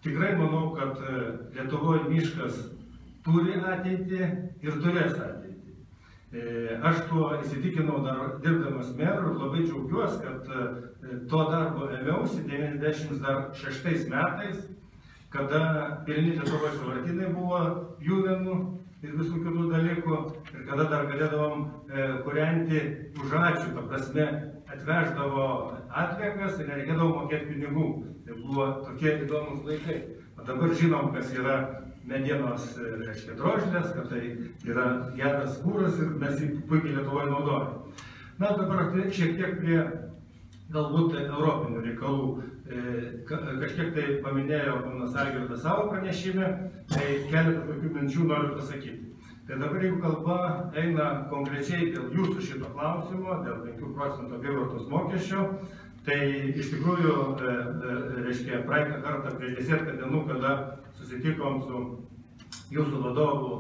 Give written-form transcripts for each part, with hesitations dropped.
Tikrai manau, kad Lietuvoje miškas turi ateitį ir turės ateitį. Aš tuo įsitikinau dar dirbdamas meru ir labai džiaugiuosi, kad to darbo ėmiausi 96 metais, kada pilni Lietuvos sąvartynai buvo pjuvenų ir visų kitų dalykų, ir kada dar galėdavom kūrenti už ačiū, ta prasme atveždavo atliekas ir nereikėdavo mokėti pinigų. Tai buvo tokie įdomus laikai. O dabar žinom, kas yra medienos, reiškia, drožlės, kad tai yra geras kūras ir mes jį puikiai Lietuvoje naudojame. Na, dabar šiek tiek prie galbūt europinių reikalų. Kažkiek tai paminėjo ponas Algirdas savo pranešime, tai keletą tokių minčių noriu pasakyti. Tai dabar, jeigu kalba eina konkrečiai dėl jūsų šito klausimo, dėl 5 procentų apyvartos mokesčio, tai iš tikrųjų, reiškia, praeitą kartą prieš 10 dienų, kada susitikom su jūsų vadovu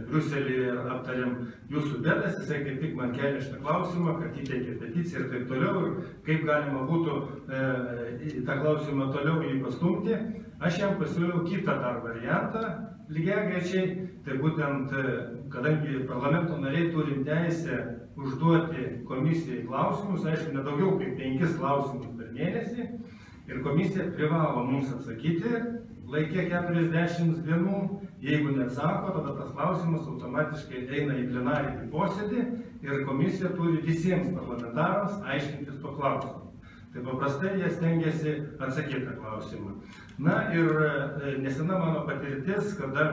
Briuselyje ir aptarėm jūsų bėdas, jisai kaip tik man kelia šitą klausimą, kad įteikė peticiją ir taip toliau, ir kaip galima būtų tą klausimą toliau jį pastumti. Aš jam pasiūliau kitą dar variantą, lygiagrečiai, tai būtent, kadangi parlamento nariai turim teisę užduoti komisijai klausimus, aišku, nedaugiau kaip 5 klausimus per mėnesį, ir komisija privalo mums atsakyti laikė 40 dienų. Jeigu neatsako, tada tas klausimas automatiškai eina į plenarinį posėdį ir komisija turi visiems parlamentarams aiškintis to klausimu. Tai paprastai jie stengiasi atsakyti tą klausimą. Na ir nesena mano patirtis, kada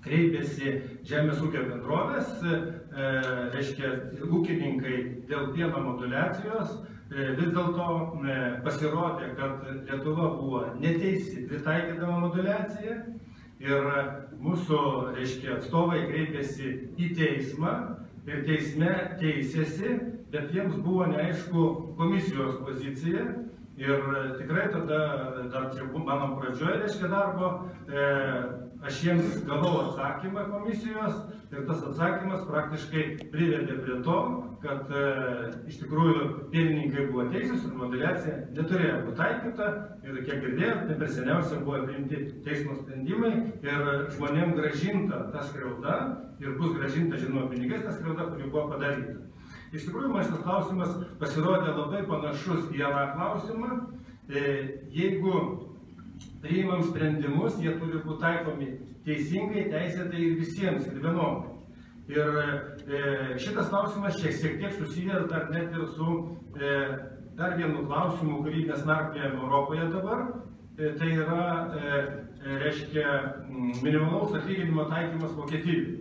kreipėsi žemės ūkio bendrovės, reiškia, ūkininkai dėl pieno moduliacijos, vis dėlto pasirodė, kad Lietuva buvo neteisi pritaikydama moduliaciją ir mūsų, reiškia, atstovai kreipėsi į teismą ir teisme teisėsi, bet jiems buvo neaišku komisijos pozicija. Ir tikrai tada, dar čia mano pradžioje, reiškia, darbo, aš jiems gavau atsakymą komisijos ir tas atsakymas praktiškai privedė prie to, kad iš tikrųjų pienininkai buvo teisūs ir moduliacija neturėjo būti taikyta ir kiek girdėjau, ne per seniausia buvo priimti teismo sprendimai ir žmonėm grąžinta ta skriauda ir bus grąžinta, žinoma, pinigais ta skriauda, kuri buvo padaryta. Iš tikrųjų, man šitas klausimas pasirodė labai panašus į aną klausimą. Jeigu priimam sprendimus, jie turi būti taikomi teisingai, teisėtai ir visiems, ir vienodai. Ir šitas klausimas šiek tiek susijęs dar net ir su dar vienu klausimu, kurį mes narpliojame Europoje dabar. Tai yra, reiškia, minimalaus atlyginimo taikymas Vokietijoje.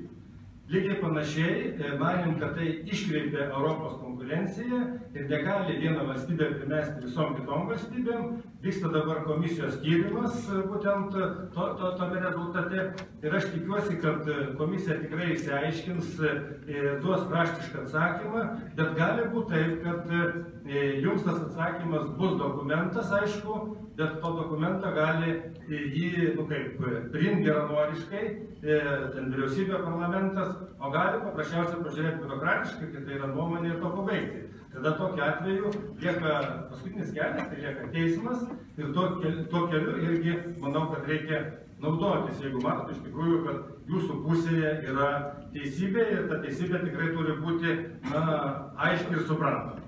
Lygiai panašiai, manim, kad tai iškreipia Europos konkurenciją ir negali viena valstybė primesti visom kitom valstybėm. Vyksta dabar komisijos tyrimas būtent tome rezultate ir aš tikiuosi, kad komisija tikrai išsiaiškins, duos raštišką atsakymą, bet gali būti taip, kad jums tas atsakymas bus dokumentas, aišku, bet to dokumentą gali jį, priimti geranoriškai, ten vyriausybė, parlamentas, o gali paprasčiausiai pažiūrėti biurokratiškai, kad tai yra nuomonė ir to pabaigti. Tada tokiu atveju lieka paskutinis kelias, tai lieka teismas ir tuo keliu irgi manau, kad reikia naudotis, jeigu matote iš tikrųjų, kad jūsų pusėje yra teisybė ir ta teisybė tikrai turi būti aiškiai ir suprantama.